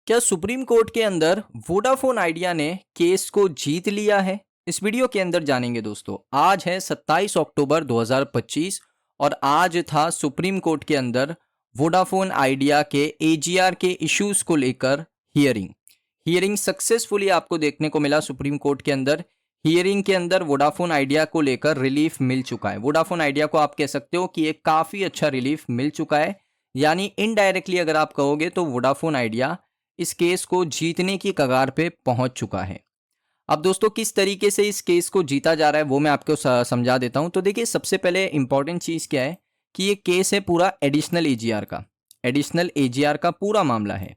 क्या supreme court के अंदर वोडाफोन आइडिया ने केस को जीत लिया है? इस वीडियो के अंदर जानेंगे दोस्तों। आज है 27 अक्टूबर 2025 और आज था सुप्रीम कोर्ट के अंदर वोडाफोन आइडिया के एजीआर के इश्यूज को लेकर हियरिंग सक्सेसफुली आपको देखने को मिला। सुप्रीम कोर्ट के अंदर हियरिंग के अंदर वोडाफोन आइडिया को लेकर रिलीफ मिल चुका है। वोडाफोन आइडिया को आप कह सकते हो कि एक काफ़ी अच्छा रिलीफ मिल चुका है, यानी इनडायरेक्टली अगर आप कहोगे तो वोडाफोन आइडिया इस केस को जीतने की कगार पे पहुंच चुका है। अब दोस्तों किस तरीके से इस केस को जीता जा रहा है वो मैं आपको समझा देता हूं। तो देखिए, सबसे पहले इंपॉर्टेंट चीज़ क्या है कि ये केस है पूरा एडिशनल एजीआर का पूरा मामला है।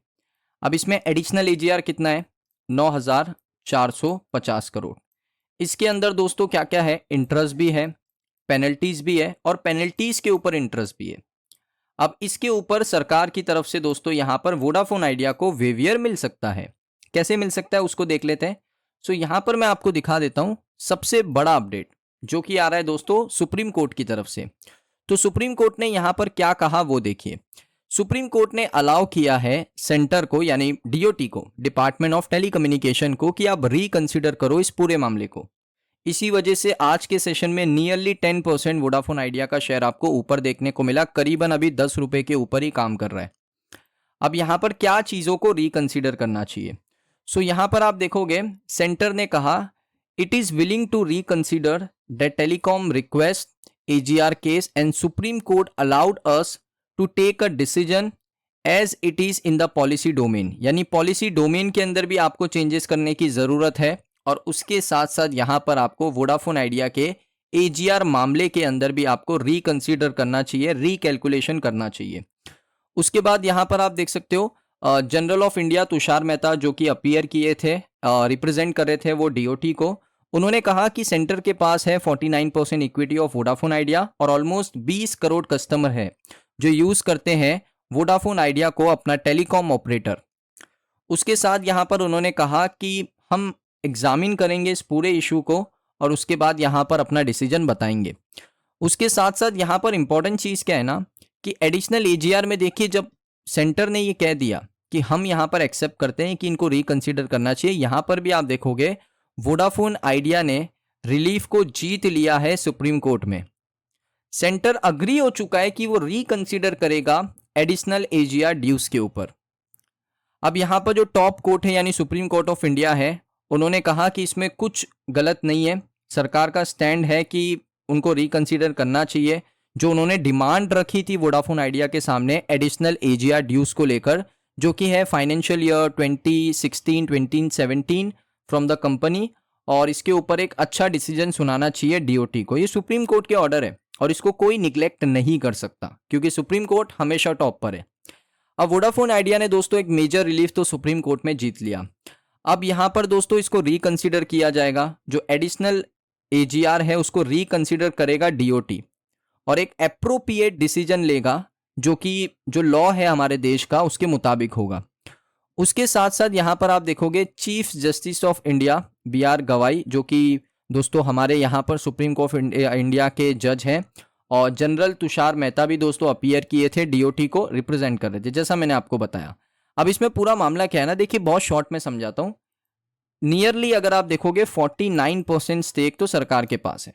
अब इसमें एडिशनल एजीआर कितना है? 9,450 करोड़। इसके अंदर दोस्तों क्या क्या है? इंटरेस्ट भी है, पेनल्टीज भी है और पेनल्टीज के ऊपर इंटरेस्ट भी है। अब इसके ऊपर सरकार की तरफ से दोस्तों यहां पर वोडाफोन आइडिया को वेवियर मिल सकता है। कैसे मिल सकता है उसको देख लेते हैं। सो यहां पर मैं आपको दिखा देता हूं सबसे बड़ा अपडेट जो कि आ रहा है दोस्तों सुप्रीम कोर्ट की तरफ से। तो सुप्रीम कोर्ट ने यहां पर क्या कहा वो देखिए। सुप्रीम कोर्ट ने अलाउ किया है सेंटर को, यानी डीओटी को, डिपार्टमेंट ऑफ टेलीकम्युनिकेशन को, कि आप रिकंसिडर करो इस पूरे मामले को। इसी वजह से आज के सेशन में नियरली 10% वोडाफोन आइडिया का शेयर आपको ऊपर देखने को मिला। करीबन अभी 10 रुपए के ऊपर ही काम कर रहा है। अब यहां पर क्या चीजों को रिकंसीडर करना चाहिए? सो यहां पर आप देखोगे सेंटर ने कहा it is willing to reconsider the telecom request AGR case and Supreme Court allowed us to take a decision as it is in the policy domain. यानी पॉलिसी डोमेन के अंदर भी आपको चेंजेस करने की जरूरत है और उसके साथ साथ यहां पर आपको वोडाफोन आइडिया के एजीआर मामले के अंदर भी आपको रिकंसीडर करना चाहिए, रिकैलकुलेशन करना चाहिए। उसके बाद यहां पर आप देख सकते हो general of India Tushar Mehta जो कि अपीयर किए थे, रिप्रेजेंट कर रहे थे वो डीओटी को। उन्होंने कहा कि सेंटर के पास है 49% इक्विटी ऑफ वोडाफोन आइडिया और ऑलमोस्ट 20 करोड़ कस्टमर है जो यूज करते हैं वोडाफोन आइडिया को अपना टेलीकॉम ऑपरेटर। उसके साथ यहां पर उन्होंने कहा कि हम एग्जामिन करेंगे इस पूरे इशू को और उसके बाद यहां पर अपना डिसीजन बताएंगे। उसके साथ साथ यहां पर इंपॉर्टेंट चीज क्या है ना कि एडिशनल एजीआर में देखिए, जब सेंटर ने ये कह दिया कि हम यहां पर एक्सेप्ट करते हैं कि इनको रिकंसीडर करना चाहिए, यहां पर भी आप देखोगे वोडाफोन आइडिया ने रिलीफ को जीत लिया है सुप्रीम कोर्ट में। सेंटर अग्री हो चुका है कि वो रिकंसीडर करेगा एडिशनल एजीआर ड्यूज के ऊपर। अब यहां पर जो टॉप कोर्ट है यानी सुप्रीम कोर्ट ऑफ इंडिया है, उन्होंने कहा कि इसमें कुछ गलत नहीं है। सरकार का स्टैंड है कि उनको रिकंसीडर करना चाहिए। जो उन्होंने डिमांड रखी थी वोडाफोन आइडिया के सामने एडिशनल एजीआर ड्यूज को लेकर, जो कि है financial year 2016-2017 from the company, और इसके ऊपर एक अच्छा डिसीजन सुनाना चाहिए डीओटी को। ये सुप्रीम कोर्ट के ऑर्डर है और इसको कोई निग्लेक्ट नहीं कर सकता क्योंकि सुप्रीम कोर्ट हमेशा टॉप पर है। अब वोडाफोन आइडिया ने दोस्तों एक मेजर रिलीफ तो सुप्रीम कोर्ट में जीत लिया। अब यहां पर दोस्तों इसको रिकंसीडर किया जाएगा। जो एडिशनल एजीआर है उसको रिकंसीडर करेगा डीओटी और एक एप्रोप्रिएट डिसीजन लेगा जो कि जो लॉ है हमारे देश का उसके मुताबिक होगा। उसके साथ साथ यहां पर आप देखोगे chief justice of India B R Gavai, जो कि दोस्तों हमारे यहां पर सुप्रीम कोर्ट ऑफ इंडिया के जज हैं, और जनरल तुषार मेहता भी दोस्तों अपीयर किए थे, डीओटी को रिप्रेजेंट कर रहे थे, जैसा मैंने आपको बताया। अब इसमें पूरा मामला क्या है ना, देखिए बहुत शॉर्ट में समझाता हूं। नियरली अगर आप देखोगे 49% स्टेक तो सरकार के पास है।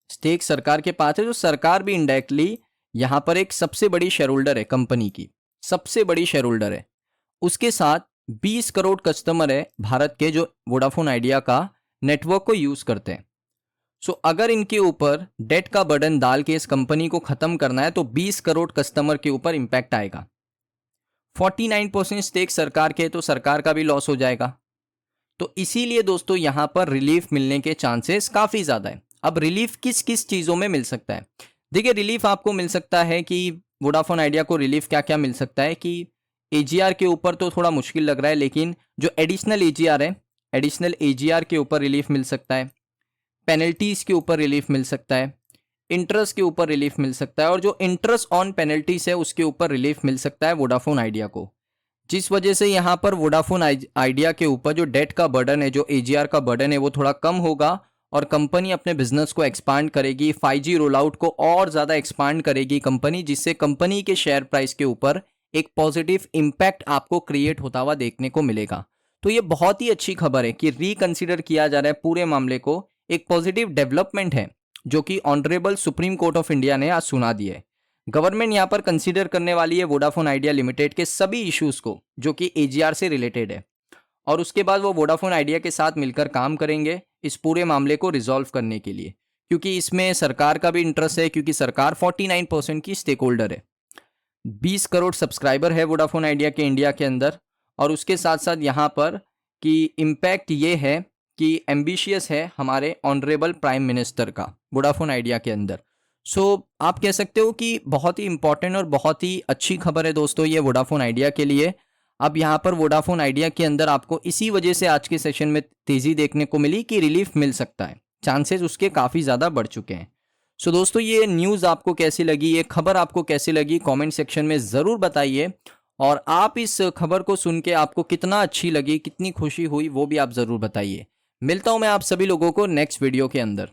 स्टेक सरकार के पास है, जो सरकार भी इनडायरेक्टली यहां पर एक सबसे बड़ी शेयर होल्डर है, कंपनी की सबसे बड़ी शेयर होल्डर है। उसके साथ 20 करोड़ कस्टमर है भारत के जो वोडाफोन आइडिया का नेटवर्क को यूज करते हैं। सो अगर इनके ऊपर डेट का बर्डन डाल के इस कंपनी को खत्म करना है तो 20 करोड़ कस्टमर के ऊपर इंपैक्ट आएगा। 49% स्टेक सरकार के, तो सरकार का भी लॉस हो जाएगा। तो इसीलिए दोस्तों यहां पर रिलीफ मिलने के चांसेस काफी ज्यादा है। अब रिलीफ किस किस चीजों में मिल सकता है? देखिए, रिलीफ आपको मिल सकता है कि वोडाफोन आइडिया को रिलीफ क्या क्या मिल सकता है कि एजीआर के ऊपर तो थोड़ा मुश्किल लग रहा है, लेकिन जो एडिशनल एजीआर है, एडिशनल एजीआर के ऊपर रिलीफ मिल सकता है, पेनल्टीज के ऊपर रिलीफ मिल सकता है, इंटरेस्ट के ऊपर रिलीफ मिल सकता है, और जो इंटरेस्ट ऑन पेनल्टीज है उसके ऊपर रिलीफ मिल सकता है वोडाफोन आइडिया को। जिस वजह से यहाँ पर वोडाफोन आइडिया के ऊपर जो डेट का बर्डन है, जो एजीआर का बर्डन है, वो थोड़ा कम होगा और कंपनी अपने बिजनेस को एक्सपांड करेगी। 5G रोल आउट को और ज़्यादा एक्सपांड करेगी कंपनी, जिससे कंपनी के शेयर प्राइस के ऊपर एक पॉजिटिव इम्पैक्ट आपको क्रिएट होता हुआ देखने को मिलेगा। तो ये बहुत ही अच्छी खबर है कि रिकंसिडर किया जा रहा है पूरे मामले को, एक पॉजिटिव डेवलपमेंट है जो कि honourable supreme court of India ने आज सुना दिया है। गवर्नमेंट यहाँ पर कंसीडर करने वाली है वोडाफोन आइडिया लिमिटेड के सभी इश्यूज को जो कि एजीआर से रिलेटेड है, और उसके बाद वो वोडाफोन आइडिया के साथ मिलकर काम करेंगे इस पूरे मामले को रिजॉल्व करने के लिए, क्योंकि इसमें सरकार का भी इंटरेस्ट है, क्योंकि सरकार 49% की स्टेक होल्डर है। 20 करोड़ सब्सक्राइबर है वोडाफोन आइडिया के इंडिया के अंदर, और उसके साथ साथ यहाँ पर कि इम्पैक्ट ये है कि एम्बिशियस है हमारे ऑनरेबल प्राइम मिनिस्टर का वोडाफोन आइडिया के अंदर। सो आप कह सकते हो कि बहुत ही इंपॉर्टेंट और बहुत ही अच्छी खबर है दोस्तों ये वोडाफोन आइडिया के लिए। अब यहाँ पर वोडाफोन आइडिया के अंदर आपको इसी वजह से आज के सेशन में तेज़ी देखने को मिली कि रिलीफ मिल सकता है, चांसेस उसके काफ़ी ज़्यादा बढ़ चुके हैं। सो दोस्तों ये न्यूज़ आपको कैसी लगी, ये खबर आपको कैसी लगी, कमेंट सेक्शन में ज़रूर बताइए, और आप इस खबर को सुन के आपको कितना अच्छी लगी, कितनी खुशी हुई, वो भी आप ज़रूर बताइए। मिलता हूँ मैं आप सभी लोगों को नेक्स्ट वीडियो के अंदर।